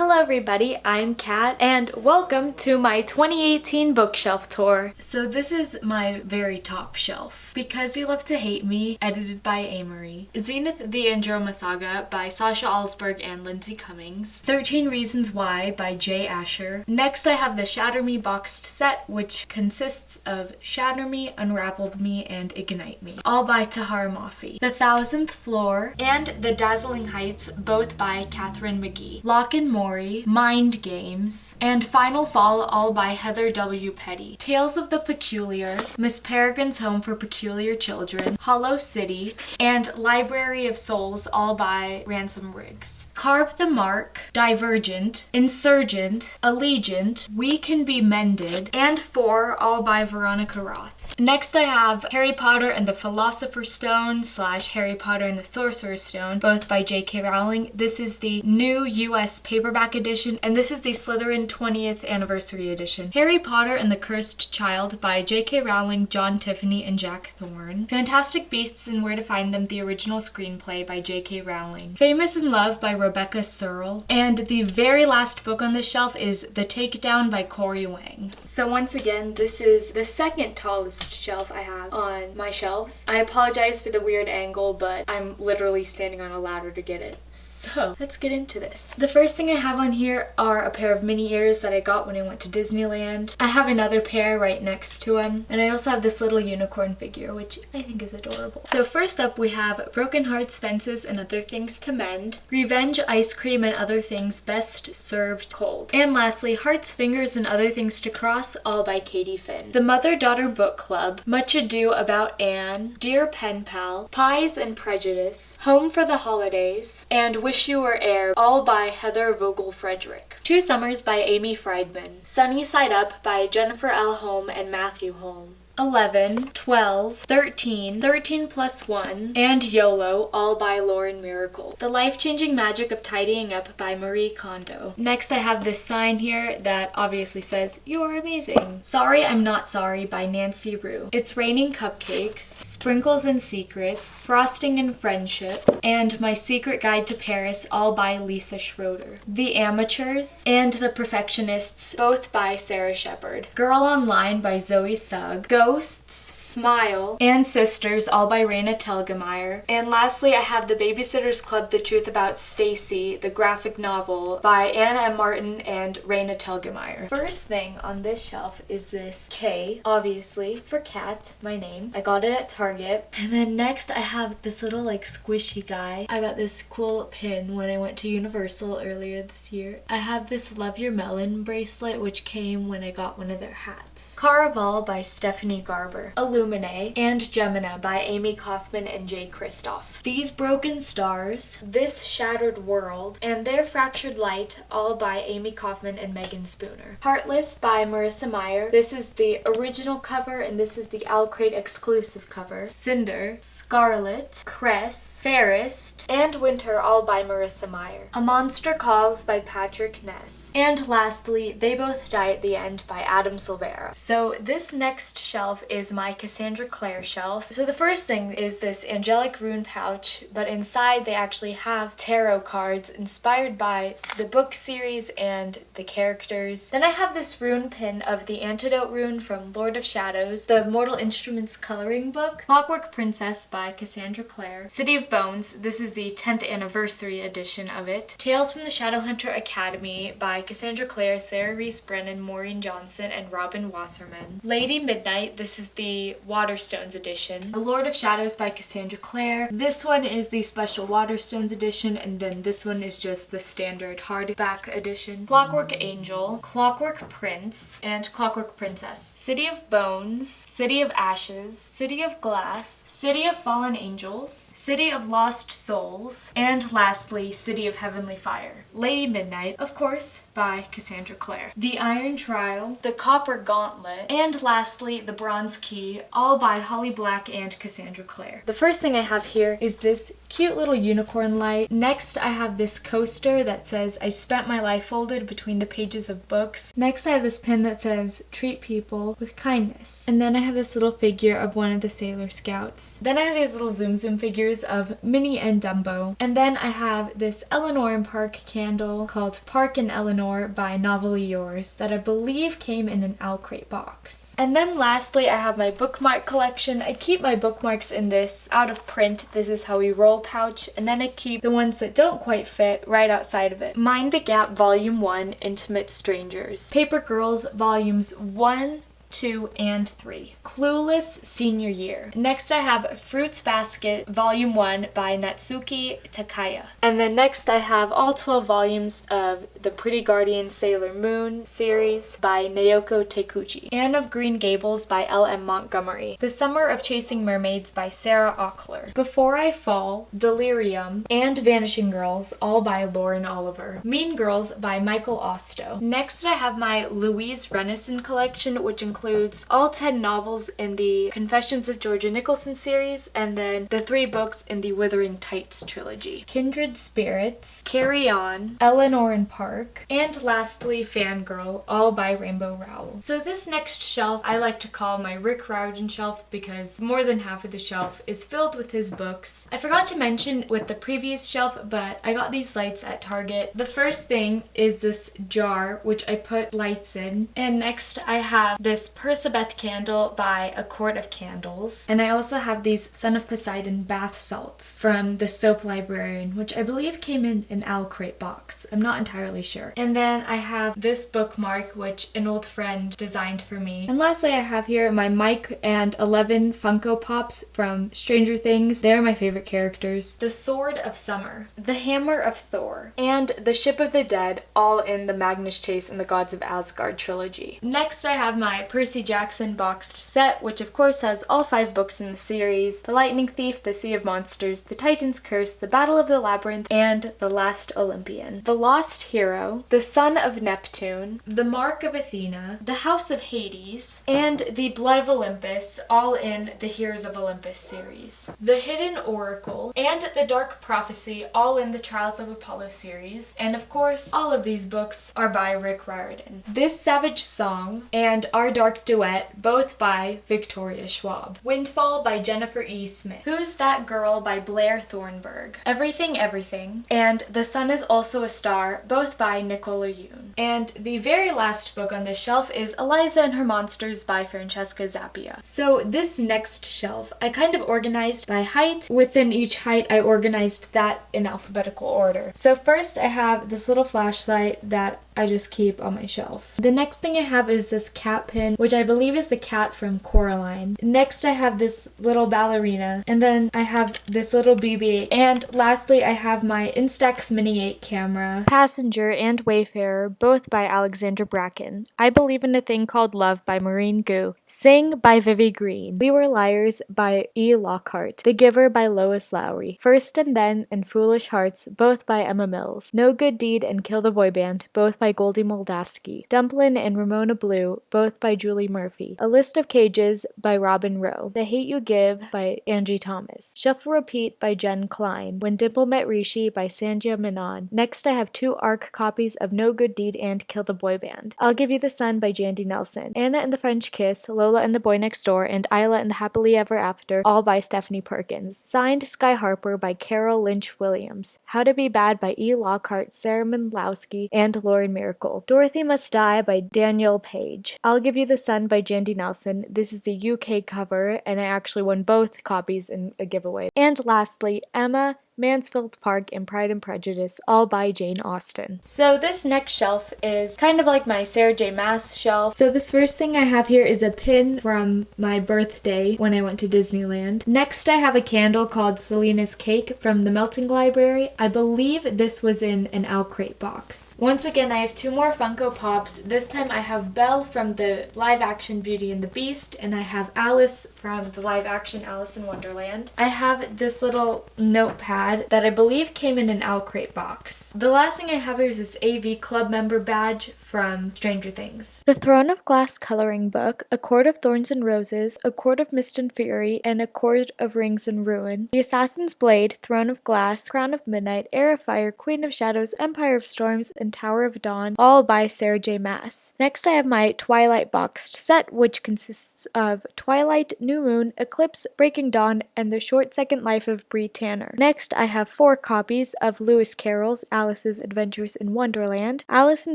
Hello everybody, I'm Kat and welcome to my 2018 bookshelf tour. So this is my very top shelf. Because You Love to Hate Me, edited by Amory. Zenith the Androma Saga by Sasha Alsberg and Lindsay Cummings. 13 Reasons Why by Jay Asher. Next I have the Shatter Me boxed set, which consists of Shatter Me, Unraveled Me, and Ignite Me, all by Tahar Mafi. The Thousandth Floor and The Dazzling Heights, both by Catherine McGee. Lock and Mori, Mind Games, and Final Fall, all by Heather W. Petty. Tales of the Peculiar, Miss Peregrine's Home for Peculiar Children, Hollow City, and Library of Souls, all by Ransom Riggs. Carve the Mark, Divergent, Insurgent, Allegiant, We Can Be Mended, and Four, all by Veronica Roth. Next I have Harry Potter and the Philosopher's Stone / Harry Potter and the Sorcerer's Stone, both by J.K. Rowling. This is the new US paperback edition, and this is the Slytherin 20th Anniversary edition. Harry Potter and the Cursed Child by J.K. Rowling, John Tiffany, and Jack Thorne. Fantastic Beasts and Where to Find Them, the original screenplay by J.K. Rowling. Famous in Love by Rebecca Searle. And the very last book on this shelf is The Takedown by Corey Wang. So once again, this is the second tallest shelf I have on my shelves. I apologize for the weird angle, but I'm literally standing on a ladder to get it. So let's get into this. The first thing I have on here are a pair of mini ears that I got when I went to Disneyland. I have another pair right next to them, and I also have this little unicorn figure, which I think is adorable. So first up we have Broken Hearts, Fences, and Other Things to Mend, Revenge, Ice Cream, and Other Things Best Served Cold, and lastly Hearts, Fingers, and Other Things to Cross, all by Katie Finn. The Mother-Daughter Book Club, Much Ado About Anne, Dear Pen Pal, Pies and Prejudice, Home for the Holidays, and Wish You Were Air, all by Heather Vogel Frederick. Two Summers by Amy Friedman, Sunny Side Up by Jennifer L. Holm and Matthew Holm, 11, 12, 13, 13 plus 1, and YOLO, all by Lauren Miracle. The Life-Changing Magic of Tidying Up by Marie Kondo. Next I have this sign here that obviously says, "You're amazing." Sorry I'm Not Sorry by Nancy Rue. It's Raining Cupcakes, Sprinkles and Secrets, Frosting and Friendship, and My Secret Guide to Paris, all by Lisa Schroeder. The Amateurs and The Perfectionists, both by Sarah Shepard. Girl Online by Zoe Sugg. Ghosts, Smile, and Sisters, all by Raina Telgemeier. And lastly, I have The Babysitter's Club, The Truth About Stacy, the graphic novel by Anna M. Martin and Raina Telgemeier. First thing on this shelf is this K, obviously, for Kat, my name. I got it at Target. And then next I have this little like squishy guy. I got this cool pin when I went to Universal earlier this year. I have this Love Your Melon bracelet, which came when I got one of their hats. Caraval by Stephanie Garber, Illumine, and Gemina by Amy Kaufman and Jay Kristoff. These Broken Stars, This Shattered World, and Their Fractured Light, all by Amy Kaufman and Megan Spooner. Heartless by Marissa Meyer. This is the original cover, and this is the Owl Crate exclusive cover. Cinder, Scarlet, Cress, Fairest, and Winter, all by Marissa Meyer. A Monster Calls by Patrick Ness. And lastly, They Both Die at the End by Adam Silvera. So this next shelf is my Cassandra Clare shelf. So the first thing is this angelic rune pouch, but inside they actually have tarot cards inspired by the book series and the characters. Then I have this rune pin of the Antidote rune from Lord of Shadows, the Mortal Instruments coloring book, Clockwork Princess by Cassandra Clare, City of Bones, this is the 10th anniversary edition of it, Tales from the Shadowhunter Academy by Cassandra Clare, Sarah Reese Brennan, Maureen Johnson, and Robin Wasserman, Lady Midnight, this is the Waterstones edition, The Lord of Shadows by Cassandra Clare, this one is the special Waterstones edition, and then this one is just the standard hardback edition, Clockwork Angel, Clockwork Prince, and Clockwork Princess, City of Bones, City of Ashes, City of Glass, City of Fallen Angels, City of Lost Souls, and lastly, City of Heavenly Fire. Lady Midnight, of course, by Cassandra Clare, The Iron Trial, The Copper Gauntlet, and lastly, The Bronze Key, all by Holly Black and Cassandra Clare. The first thing I have here is this cute little unicorn light. Next, I have this coaster that says, I spent my life folded between the pages of books. Next, I have this pin that says, treat people with kindness. And then I have this little figure of one of the Sailor Scouts. Then I have these little Zoom Zoom figures of Minnie and Dumbo. And then I have this Eleanor and Park candle called Park and Eleanor by Novelly Yours that I believe came in an Owl Crate box. And then lastly, I have my bookmark collection. I keep my bookmarks in this out of print, This Is How We Roll pouch, and then I keep the ones that don't quite fit right outside of it. Mind the Gap Volume 1, Intimate Strangers. Paper Girls Volumes 1, 2, and 3. Clueless Senior Year. Next I have Fruits Basket Volume 1 by Natsuki Takaya. And then next I have all 12 volumes of The Pretty Guardian Sailor Moon series by Naoko Takeuchi. Anne of Green Gables by L.M. Montgomery. The Summer of Chasing Mermaids by Sarah Auckler. Before I Fall, Delirium, and Vanishing Girls, all by Lauren Oliver. Mean Girls by Michael Osto. Next I have my Louise Renison collection, which includes all 10 novels in the Confessions of Georgia Nicholson series, and then the 3 books in the Wuthering Tights trilogy. Kindred Spirits, Carry On, Eleanor and Park, and lastly Fangirl, all by Rainbow Rowell. So this next shelf I like to call my Rick Rajan shelf because more than half of the shelf is filled with his books. I forgot to mention with the previous shelf, but I got these lights at Target. The first thing is this jar, which I put lights in, and next I have this Persabeth candle by A Court of Candles. And I also have these Son of Poseidon bath salts from the Soap Librarian, which I believe came in an Owl Crate box. I'm not entirely sure. And then I have this bookmark, which an old friend designed for me. And lastly, I have here my Mike and 11 Funko Pops from Stranger Things. They're my favorite characters. The Sword of Summer, The Hammer of Thor, and The Ship of the Dead, all in the Magnus Chase and the Gods of Asgard trilogy. Next, I have my Percy Jackson Box Set, which of course has all 5 books in the series: The Lightning Thief, The Sea of Monsters, The Titan's Curse, The Battle of the Labyrinth, and The Last Olympian. The Lost Hero, The Son of Neptune, The Mark of Athena, The House of Hades, and The Blood of Olympus, all in the Heroes of Olympus series. The Hidden Oracle, and The Dark Prophecy, all in the Trials of Apollo series. And of course, all of these books are by Rick Riordan. This Savage Song and Our Dark Duet, both by Victoria Schwab. Windfall by Jennifer E. Smith. Who's That Girl by Blair Thornburg. Everything Everything, and The Sun is Also a Star, both by Nicola Yoon. And the very last book on this shelf is Eliza and Her Monsters by Francesca Zappia. So this next shelf I kind of organized by height. Within each height I organized that in alphabetical order. So first I have this little flashlight that I just keep on my shelf. The next thing I have is this cat pin, which I believe is the cat from Coraline. Next I have this little ballerina, and then I have this little BB-8, and lastly I have my Instax Mini 8 camera. Passenger and Wayfarer, both by Alexandra Bracken. I Believe in a Thing Called Love by Maureen Gu. Sing by Vivi Green. We Were Liars by E. Lockhart. The Giver by Lois Lowry. First and Then and Foolish Hearts, both by Emma Mills. No Good Deed and Kill the Boy Band, both by Goldie Moldavsky. Dumplin' and Ramona Blue, both by Julie Murphy. A List of Cages by Robin Rowe. The Hate You Give by Angie Thomas. Shuffle Repeat by Jen Klein. When Dimple Met Rishi by Sandhya Menon. Next I have 2 ARC copies of No Good Deed and Kill the Boy Band. I'll Give You the Sun by Jandy Nelson. Anna and the French Kiss, Lola and the Boy Next Door, and Isla and the Happily Ever After, all by Stephanie Perkins. Signed Sky Harper by Carol Lynch Williams. How to Be Bad by E. Lockhart, Sarah Mandlowski, and Lauren Miracle. Dorothy Must Die by Daniel Page. I'll Give You the Sun by Jandy Nelson. This is the UK cover, and I actually won both copies in a giveaway. And lastly, Emma, Mansfield Park, and Pride and Prejudice, all by Jane Austen. So this next shelf is kind of like my Sarah J. Maas shelf. So this first thing I have here is a pin from my birthday when I went to Disneyland. Next I have a candle called Selena's Cake from the Melting Library. I believe this was in an Owl Crate box. Once again, I have 2 more Funko Pops. This time I have Belle from the live action Beauty and the Beast, and I have Alice from the live action Alice in Wonderland. I have this little notepad had that I believe came in an Owl Crate box. The last thing I have here is this AV Club member badge from Stranger Things. The Throne of Glass coloring book, A Court of Thorns and Roses, A Court of Mist and Fury, and A Court of Rings and Ruin. The Assassin's Blade, Throne of Glass, Crown of Midnight, Heir of Fire, Queen of Shadows, Empire of Storms, and Tower of Dawn, all by Sarah J. Maas. Next I have my Twilight boxed set, which consists of Twilight, New Moon, Eclipse, Breaking Dawn, and The Short Second Life of Bree Tanner. Next I have 4 copies of Lewis Carroll's Alice's Adventures in Wonderland, Alice in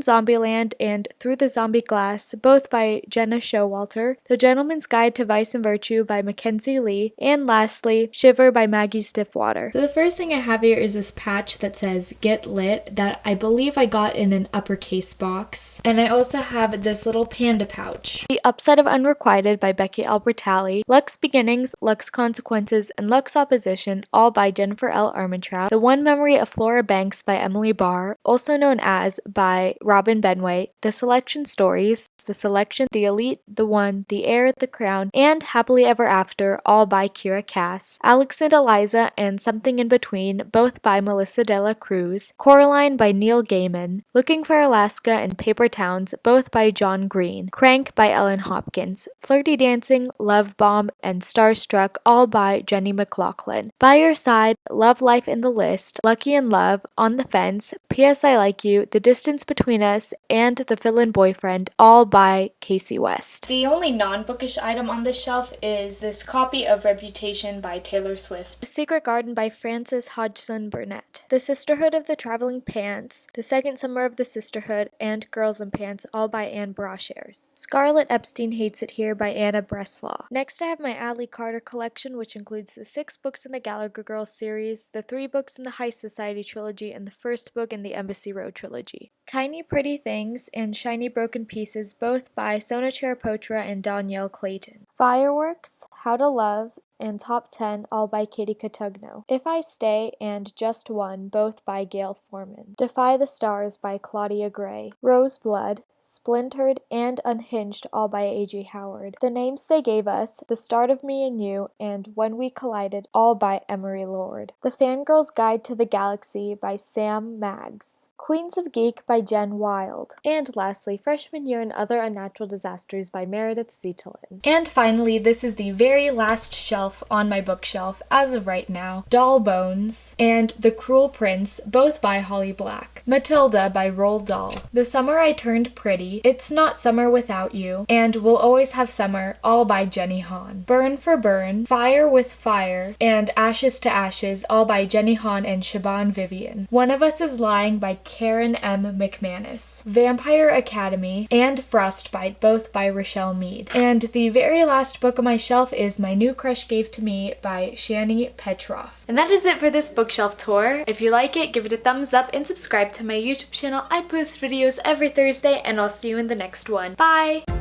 Zombieland, and Through the Zombie Glass, both by Jenna Showalter, The Gentleman's Guide to Vice and Virtue by Mackenzie Lee, and lastly, Shiver by Maggie Stiffwater. So the first thing I have here is this patch that says Get Lit that I believe I got in an uppercase box. And I also have this little panda pouch. The Upside of Unrequited by Becky Albertalli, Lux Beginnings, Lux Consequences, and Lux Opposition, all by Jennifer L. Armentrout. The One Memory of Flora Banks by Emily Barr, also known as by Robin Benway. The Selection Stories, The Selection, The Elite, The One, The Heir, The Crown, and Happily Ever After, all by Kira Cass. Alex and Eliza and Something in Between, both by Melissa de la Cruz. Coraline by Neil Gaiman. Looking for Alaska and Paper Towns, both by John Green. Crank by Ellen Hopkins. Flirty Dancing, Love Bomb, and Starstruck, all by Jenny McLaughlin. By Your Side, Love Life in the List, Lucky in Love, On the Fence, P.S. I Like You, The Distance Between Us, and The Fill-In Boyfriend, all by Casey West. The only non-bookish item on this shelf is this copy of Reputation by Taylor Swift. Secret Garden by Frances Hodgson Burnett. The Sisterhood of the Traveling Pants, The Second Summer of the Sisterhood, and Girls in Pants, all by Anne Brashares. Scarlett Epstein Hates It Here by Anna Breslaw. Next I have my Adley Carter collection, which includes the 6 books in the Gallagher Girls series, the 3 books in the High Society trilogy, and the first book in the Embassy Road trilogy. Tiny Pretty Things and Shiny Broken Pieces, both by Sona Charapotra and Danielle Clayton. Fireworks, How to Love, and Top 10, all by Katie Cotugno. If I Stay and Just One, both by Gail Foreman. Defy the Stars by Claudia Gray. Roseblood, Splintered, and Unhinged, all by A.J. Howard. The Names They Gave Us, The Start of Me and You, and When We Collided, all by Emery Lord. The Fangirl's Guide to the Galaxy by Sam Maggs. Queens of Geek by Jen Wild. And lastly, Freshman Year and Other Unnatural Disasters by Meredith Zetelin. And finally, this is the very last shelf on my bookshelf as of right now. Doll Bones and The Cruel Prince, both by Holly Black. Matilda by Roald Dahl. The Summer I Turned Pretty, It's Not Summer Without You, and We'll Always Have Summer, all by Jenny Han. Burn for Burn, Fire with Fire, and Ashes to Ashes, all by Jenny Han and Shaban Vivian. One of Us is Lying by Karen M. McManus. Vampire Academy and Frostbite, both by Rochelle Mead. And the very last book on my shelf is My New Crush Gave to Me by Shani Petroff. And that is it for this bookshelf tour. If you like it, give it a thumbs up and subscribe to my YouTube channel. I post videos every Thursday, and I'll see you in the next one. Bye!